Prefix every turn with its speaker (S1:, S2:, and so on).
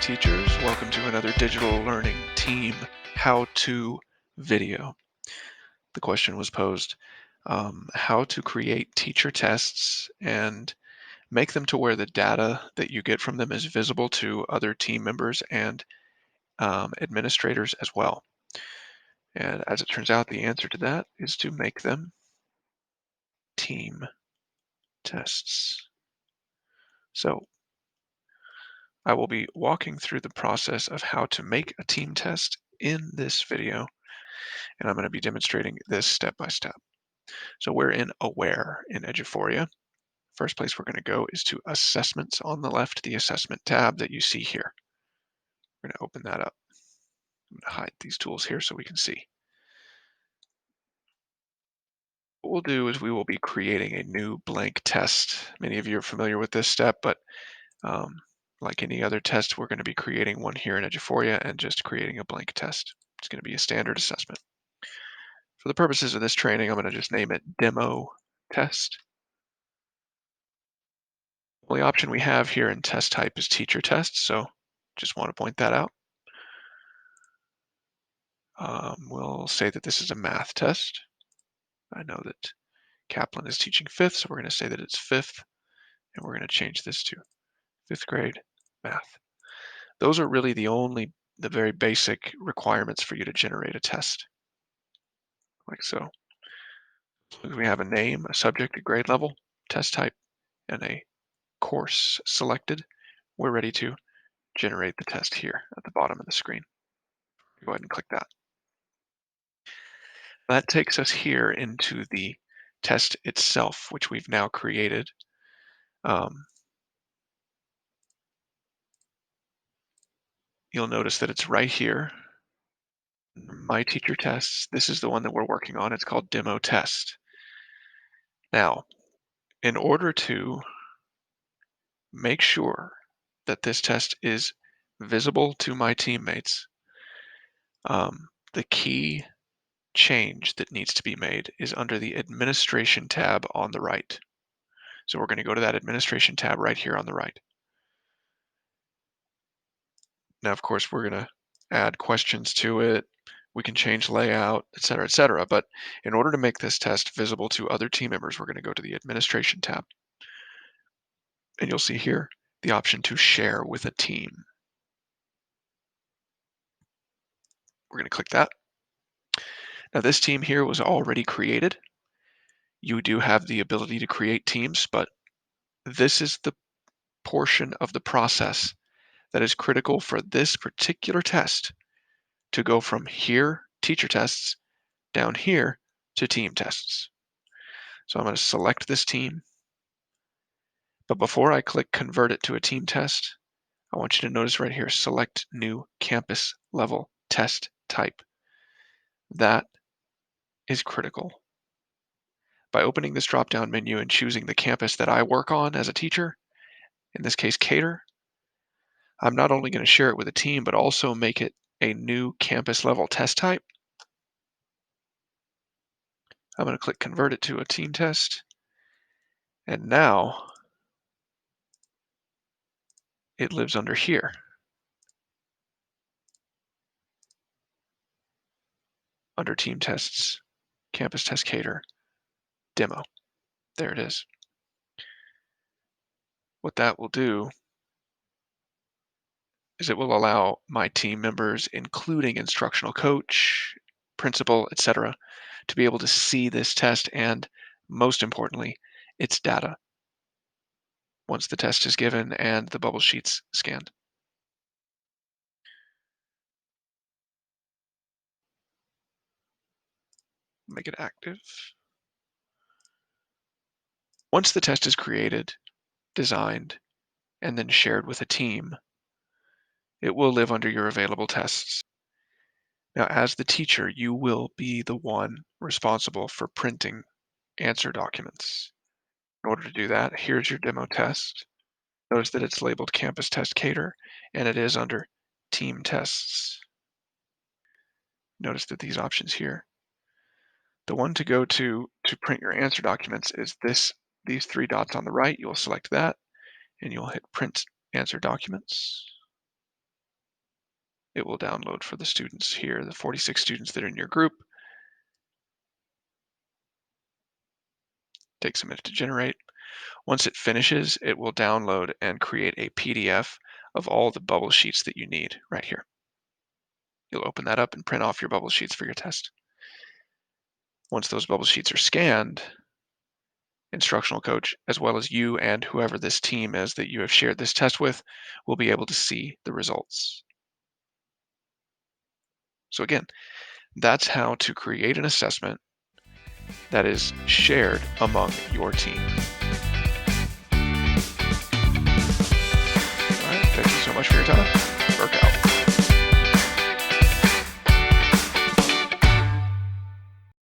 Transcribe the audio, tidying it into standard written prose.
S1: teachers. Welcome to another digital learning team how-to video. The question was posed, how to create teacher tests and make them to where the data that you get from them is visible to other team members and administrators as well. And as it turns out, the answer to that is to make them team tests. So I will be walking through the process of how to make a team test in this video, and I'm going to be demonstrating this step by step. So we're in Aware in Eduphoria. First place we're going to go is to Assessments on the left, the Assessment tab that you see here. We're going to open that up. I'm going to hide these tools here so we can see. What we'll do is we will be creating a new blank test. Many of you are familiar with this step, but um, like any other test, we're going to be creating one here in Eduphoria and just creating a blank test. It's going to be a standard assessment. For the purposes of this training, I'm going to just name it Demo Test. The only option we have here in test type is teacher test, so just want to point that out. We'll say that this is a math test. I know that Kaplan is teaching fifth, so we're going to say that it's fifth, and we're going to change this to fifth grade math. Those are really the very basic requirements for you to generate a test, like so. So we have a name, a subject, a grade level, test type, and a course selected. We're ready to generate the test here at the bottom of the screen. Go ahead and click that. That takes us here into the test itself, which we've now created. You'll notice that it's right here. My teacher tests. This is the one that we're working on. It's called demo test. Now, in order to make sure that this test is visible to my teammates, the key change that needs to be made is under the administration tab on the right. So we're going to go to that administration tab right here on the right. Now, of course, we're going to add questions to it. We can change layout, et cetera, et cetera. But in order to make this test visible to other team members, we're going to go to the administration tab. And you'll see here the option to share with a team. We're going to click that. Now, this team here was already created. You do have the ability to create teams, but this is the portion of the process that is critical for this particular test to go from here, teacher tests, down here to team tests. So I'm going to select this team. But before I click convert it to a team test, I want you to notice right here, select new campus level test type. That is critical. By opening this drop-down menu and choosing the campus that I work on as a teacher, in this case Cater, I'm not only going to share it with a team, but also make it a new campus level test type. I'm going to click convert it to a team test. And now it lives under here. Under team tests, campus test Cater, demo. There it is. What that will do is it will allow my team members, including instructional coach, principal, etc., to be able to see this test and, most importantly, its data once the test is given and the bubble sheets scanned. Make it active. Once the test is created, designed, and then shared with a team, it will live under your available tests. Now, as the teacher, you will be the one responsible for printing answer documents. In order to do that, here's your demo test. Notice that it's labeled Campus Test Cater, and it is under Team Tests. Notice that these options here, the one to go to print your answer documents is these three dots on the right. You'll select that, and you'll hit Print Answer Documents. It will download for the students here, the 46 students that are in your group. Takes a minute to generate. Once it finishes, it will download and create a PDF of all the bubble sheets that you need right here. You'll open that up and print off your bubble sheets for your test. Once those bubble sheets are scanned, instructional coach, as well as you and whoever this team is that you have shared this test with, will be able to see the results. So again, that's how to create an assessment that is shared among your team. All right, thank you so much for your time.